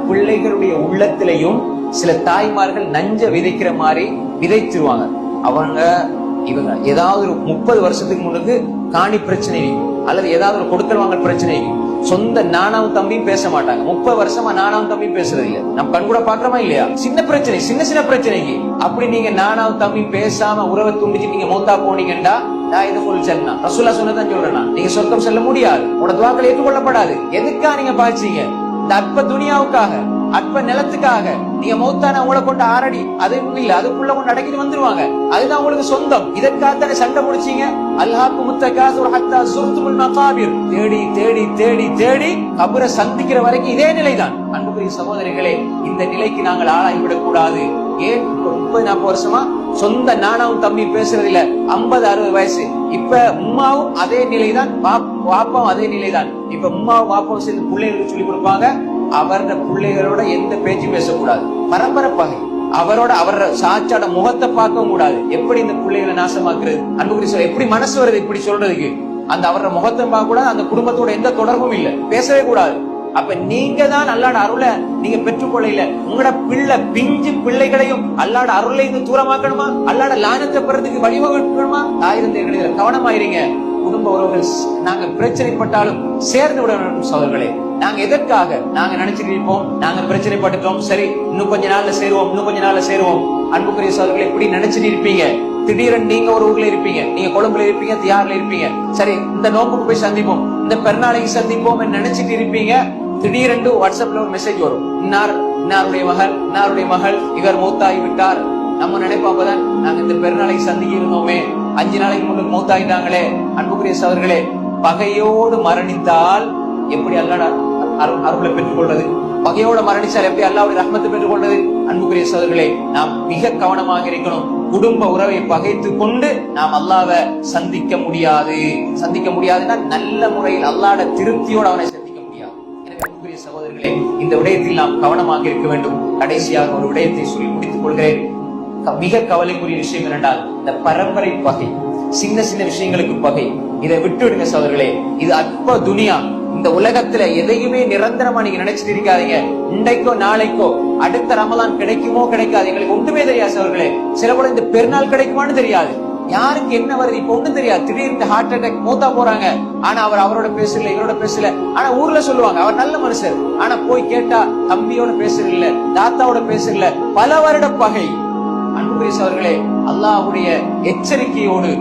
பிள்ளைகளுடைய உள்ளத்திலையும் சில தாய்மார்கள் நஞ்ச விதைக்கிற மாதிரி விதைச்சிருவாங்க. இவங்க ஏதாவது ஒரு 30 வருஷத்துக்கு முன்னுக்கு காணி பிரச்சனை அல்லது ஏதாவது ஒரு கொடுக்கல் வாங்கல் பிரச்சனை, சொந்த நானாவும் தம்பியும் பேச மாட்டாங்க. 30 வருஷமா நானாவும் தம்பியும் பேசுறது இல்ல. நம்ம கண் கூட பாக்குறோமா இல்லையா? சின்ன பிரச்சனை, சின்ன சின்ன பிரச்சனைக்கு அப்படி நீங்க நானாவும் தம்பியும் பேசாம உறவை துண்டிச்சு நீங்க மௌத்தா போனீங்கடா, ரசூலுல்லாஹ் சொன்னதான் சொல்றேன், நீங்க சொர்க்கம் செல்ல முடியாது, உங்களோட துஆக்கள் ஏற்றுக்கொள்ளப்படாது. எதுக்காக நீங்க பாய்ச்சீங்க? இந்த அற்ப துனியாவுக்காக, அற்ப நிலத்துக்காக. நீங்க மௌத்தான உங்களை கொண்டு ஆரடி அது இல்ல, அதுக்குள்ள கொண்டு அடக்கிட்டு வந்துருவாங்க. அதுதான் உங்களுக்கு சொந்தம். இதற்காக சண்டை முடிச்சீங்க. அல்ஹாக்கு முத்தகாசுர் ஹத்தா சுர்துல் மகாபிர். தேடி தேடி தேடி தேடி கபரை சந்திக்கிற வரைக்கும் இதே நிலைதான். அன்புக்குரிய சகோதரிகளே, இந்த நிலைக்கு நாங்கள் ஆளாகிவிடக் கூடாது. ஏன் 30-40 வருஷமா சொந்த நானாவும் தம்பி பேசுறது இல்ல, 50-60 வயசு. இப்ப உம்மாவும் அதே நிலைதான், வாப்பாவும் அதே நிலைதான். இப்ப உம்மாவும் வாப்பாவும் சேர்ந்து பிள்ளைகளுக்கு சொல்லி கொடுப்பாங்க, அவரோட பிள்ளைகளோட எந்த பேச்சும் பேசக்கூடாது. பரம்பரை பகை. அவரோட சாச்சாட முகத்தை பார்க்கவும் கூடாது. எப்படி இந்த பிள்ளைகளை நாசமாக்குறது? அன்புக்குரிய எப்படி மனசு வருது இப்படி சொல்றதுக்கு? அந்த அவரோட முகத்தை பார்க்க கூடாது, அந்த குடும்பத்தோட எந்த தொடர்பும் இல்ல, பேசவே கூடாது. அப்ப நீங்க தான் அல்லாட அருளை நீங்க பெற்றுக்கொள்ள இல்ல. உங்களோட பிஞ்சு பிள்ளைகளையும் அல்லாட அருளை இருந்து தூரமாக்கணுமா? அல்லாட லானத்தை பெறதுக்கு வழிவகுக்கணுமா? ஆயிரம் கவனமாயிருங்க. குடும்ப உறவுகள் நாங்க பிரச்சனைப்பட்டாலும் சேர்ந்து விட வேண்டும் சகோதரர்களே. நாங்க எதற்காக நாங்க நினைச்சிட்டு இருப்போம், நாங்க பிரச்சனைப்பட்டுட்டோம், சரி இன்னும் கொஞ்ச நாள்ல சேருவோம், இன்னும் கொஞ்ச நாள்ல சேருவோம். அன்புக்குரிய சகோதரர்களை இப்படி நினைச்சிட்டு இருப்பீங்க. திடீரென்னு நீங்க ஒரு ஊர்ல இருப்பீங்க, நீங்க கொழும்புல இருப்பீங்க, தியார்ல இருப்பீங்க. சரி இந்த நோம்புக்கு போய் சந்திப்போம், இந்த பெருநாளைக்கு சந்திப்போம் நினைச்சிட்டு இருப்பீங்க. திடீரென்று வாட்ஸ்அப்ல ஒரு மெசேஜ் வரும், இன்னாருடைய மகள் இவர் மௌத்தாகி விட்டார். நம்ம நினைப்போம், அப்பதான் நாங்க இந்த பெருநாளைக்கு சந்திக்க இருந்தோமே, 5 நாளைக்கு முன்னுக்கு மௌத்தாகிட்டாங்களே. அன்புக்குரிய சகோதரர்களே, பகையோடு மரணித்தால் எப்படி அல்லாஹ் அருளை பெற்றுக் கொள்வது? பகையோட மரணிச்சால் எப்படி அல்லாஹ்வுடைய ரஹ்மத்தை பெற்றுக் கொள்வது? அன்புக்குரிய சகோதரர்களே, நாம் மிக கவனமாக இருக்கணும். குடும்ப உறவை பகைத்து கொண்டு நாம் அல்லாஹ்வை சந்திக்க முடியாதுன்னா நல்ல முறையில் அல்லாஹ்வுடைய திருப்தியோடு அவனை சந்திக்க முடியாது. எனவே அன்புக்குரிய சகோதரர்களே, இந்த விடயத்தில் நாம் கவனமாக இருக்க வேண்டும். கடைசியாக ஒரு விடயத்தை சொல்லி முடித்துக் கொள்கிறேன். மிக கவலைக்குரிய விஷயம் என்னென்றால் இந்த பரம்பரை பகை, சின்ன சின்ன விஷயங்களுக்கு பகை. இதை விட்டுவிடுங்க சகோதரர்களே. இது அற்ப துனியா. இந்த உலகத்துல எதையுமே நிரந்தரமா நீங்க நினைச்சிட்டு இருக்காதீங்க. இன்றைக்கோ நாளைக்கோ அடுத்த ரமலான் கிடைக்குமோ கிடைக்காது, எங்களுக்கு ஒன்றுமே தெரியாது சகோதரர்களே. சில கூட இந்த பெருநாள் கிடைக்குமான்னு தெரியாது, யாருக்கு என்ன வருது இப்ப ஒண்ணும் தெரியாது. திடீர்னு ஹார்ட் அட்டாக் மூத்தா போறாங்க. ஆனா அவரோட பேசல, இவரோட பேசல. ஆனா ஊர்ல சொல்லுவாங்க அவர் நல்ல மனுஷர். ஆனா போய் கேட்டா தம்பியோட பேசுறதில்ல, தாத்தாவோட பேசுறதில்ல. பல வருட பகை. அன்புக்குரிய சகோதரர்களே, அல்லாஹ்வுடைய எச்சரிக்கையோடு